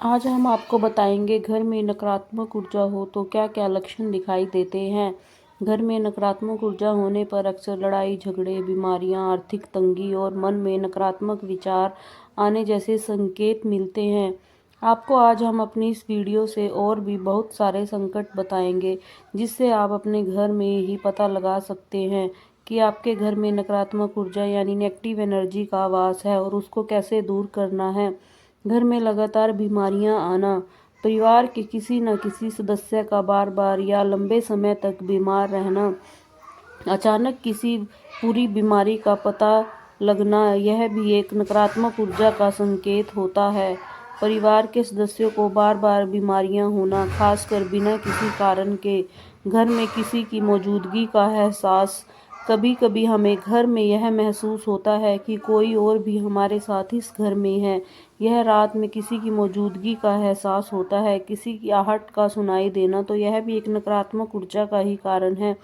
आज हम आपको बताएंगे घर में नकारात्मक ऊर्जा हो तो क्या क्या लक्षण दिखाई देते हैं। घर में नकारात्मक ऊर्जा होने पर अक्सर लड़ाई झगड़े, बीमारियां, आर्थिक तंगी और मन में नकारात्मक विचार आने जैसे संकेत मिलते हैं। आपको आज हम अपनी इस वीडियो से और भी बहुत सारे संकट बताएंगे जिससे आप अपने घर में ही पता लगा सकते हैं कि आपके घर में नकारात्मक ऊर्जा यानी नेगेटिव एनर्जी का वास है और उसको कैसे दूर करना है। घर में लगातार बीमारियां आना, परिवार के किसी न किसी सदस्य का बार बार या लंबे समय तक बीमार रहना, अचानक किसी पूरी बीमारी का पता लगना, यह भी एक नकारात्मक ऊर्जा का संकेत होता है। परिवार के सदस्यों को बार बार बीमारियां होना, खासकर बिना किसी कारण के घर में किसी की मौजूदगी का एहसास। कभी कभी हमें घर में यह महसूस होता है कि कोई और भी हमारे साथ इस घर में है। यह रात में किसी की मौजूदगी का एहसास होता है, किसी की आहट का सुनाई देना, तो यह भी एक नकारात्मक ऊर्जा का ही कारण है।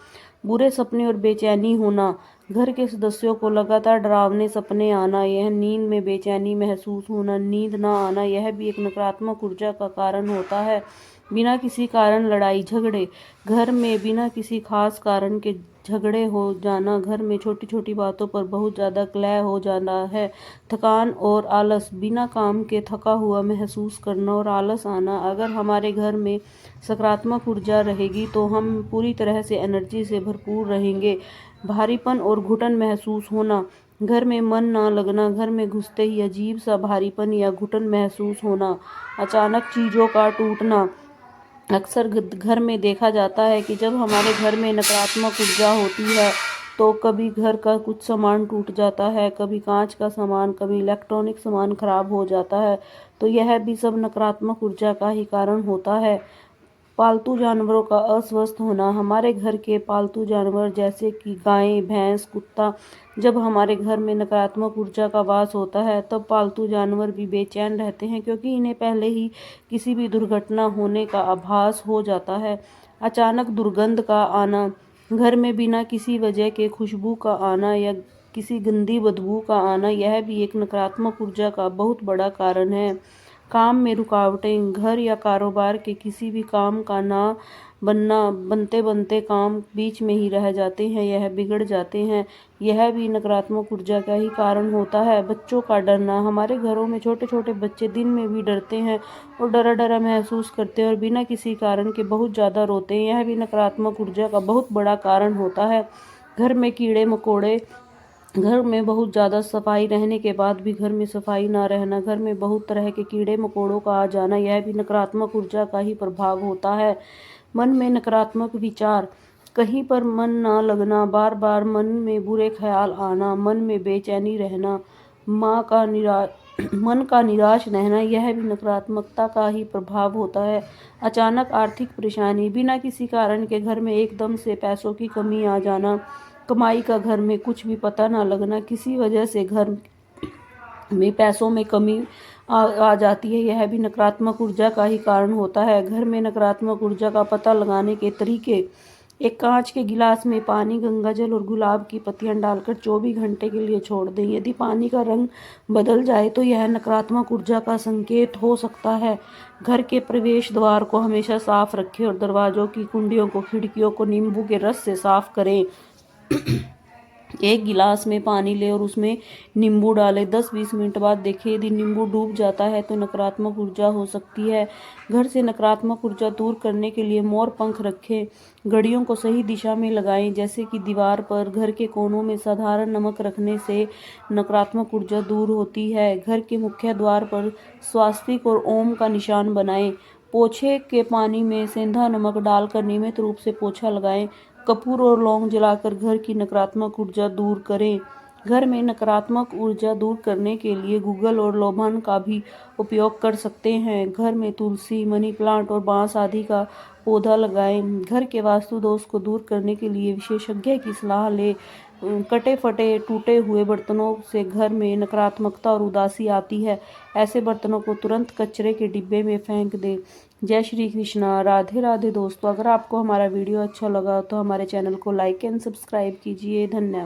बुरे सपने और बेचैनी होना, घर के सदस्यों को लगातार डरावने सपने आना, यह नींद में बेचैनी महसूस होना, नींद ना आना, यह भी एक नकारात्मक ऊर्जा का कारण होता है। बिना किसी कारण लड़ाई झगड़े, घर में बिना किसी खास कारण के झगड़े हो जाना, घर में छोटी छोटी बातों पर बहुत ज़्यादा कलह हो जाना है। थकान और आलस, बिना काम के थका हुआ महसूस करना और आलस आना। अगर हमारे घर में सकारात्मक ऊर्जा रहेगी तो हम पूरी तरह से एनर्जी से भरपूर रहेंगे। भारीपन और घुटन महसूस होना, घर में मन ना लगना, घर में घुसते ही अजीब सा भारीपन या घुटन महसूस होना, अचानक चीज़ों का टूटना। अक्सर घर में देखा जाता है कि जब हमारे घर में नकारात्मक ऊर्जा होती है तो कभी घर का कुछ सामान टूट जाता है, कभी कांच का सामान, कभी इलेक्ट्रॉनिक सामान खराब हो जाता है, तो यह भी सब नकारात्मक ऊर्जा का ही कारण होता है। पालतू जानवरों का अस्वस्थ होना, हमारे घर के पालतू जानवर जैसे कि गाय, भैंस, कुत्ता, जब हमारे घर में नकारात्मक ऊर्जा का वास होता है तब पालतू जानवर भी बेचैन रहते हैं क्योंकि इन्हें पहले ही किसी भी दुर्घटना होने का आभास हो जाता है। अचानक दुर्गंध का आना, घर में बिना किसी वजह के खुशबू का आना या किसी गंदी बदबू का आना, यह भी एक नकारात्मक ऊर्जा का बहुत बड़ा कारण है। काम में रुकावटें, घर या कारोबार के किसी भी काम का ना बनना, बनते बनते काम बीच में ही रह जाते हैं, यह बिगड़ जाते हैं, यह भी नकारात्मक ऊर्जा का ही कारण होता है। बच्चों का डरना, हमारे घरों में छोटे छोटे बच्चे दिन में भी डरते हैं और डरा डरा महसूस करते हैं और बिना किसी कारण के बहुत ज़्यादा रोते हैं, यह भी नकारात्मक ऊर्जा का बहुत बड़ा कारण होता है। घर में कीड़े मकोड़े, घर में बहुत ज़्यादा सफाई रहने के बाद भी घर में सफाई ना रहना, घर में बहुत तरह के कीड़े मकोड़ों का आ जाना, यह भी नकारात्मक ऊर्जा का ही प्रभाव होता है। मन में नकारात्मक विचार, कहीं पर मन ना लगना, बार बार मन में बुरे ख्याल आना, मन में बेचैनी रहना, मन का निराश रहना, यह भी नकारात्मकता का ही प्रभाव होता है। अचानक आर्थिक परेशानी, बिना किसी कारण के घर में एकदम से पैसों की कमी आ जाना, कमाई का घर में कुछ भी पता ना लगना, किसी वजह से घर में पैसों में कमी आ जाती है, यह भी नकारात्मक ऊर्जा का ही कारण होता है। घर में नकारात्मक ऊर्जा का पता लगाने के तरीके, एक कांच के गिलास में पानी, गंगाजल और गुलाब की पत्तियां डालकर 24 घंटे के लिए छोड़ दें। यदि पानी का रंग बदल जाए तो यह नकारात्मक ऊर्जा का संकेत हो सकता है। घर के प्रवेश द्वार को हमेशा साफ रखें और दरवाजों की कुंडियों को, खिड़कियों को नींबू के रस से साफ करें। एक गिलास में पानी ले और उसमें नींबू डालें, 10-20 मिनट बाद देखिए यदि नींबू डूब जाता है तो नकारात्मक ऊर्जा हो सकती है। घर से नकारात्मक ऊर्जा दूर करने के लिए मोर पंख रखें, घड़ियों को सही दिशा में लगाएं, जैसे कि दीवार पर। घर के कोनों में साधारण नमक रखने से नकारात्मक ऊर्जा दूर होती है। घर के मुख्य द्वार पर स्वास्तिक और ओम का निशान बनाएं। पोछे के पानी में सेंधा नमक डालकर नियमित रूप से पोछा लगाएं। कपूर और लौंग जलाकर घर की नकारात्मक ऊर्जा दूर करें। घर में नकारात्मक ऊर्जा दूर करने के लिए गूगल और लोबान का भी उपयोग कर सकते हैं। घर में तुलसी, मनी प्लांट और बांस आदि का पौधा लगाएं। घर के वास्तु दोष को दूर करने के लिए विशेषज्ञ की सलाह लें। कटे फटे टूटे हुए बर्तनों से घर में नकारात्मकता और उदासी आती है, ऐसे बर्तनों को तुरंत कचरे के डिब्बे में फेंक दें। जय श्री कृष्णा, राधे राधे दोस्तों। अगर आपको हमारा वीडियो अच्छा लगा तो हमारे चैनल को लाइक एंड सब्सक्राइब कीजिए। धन्यवाद।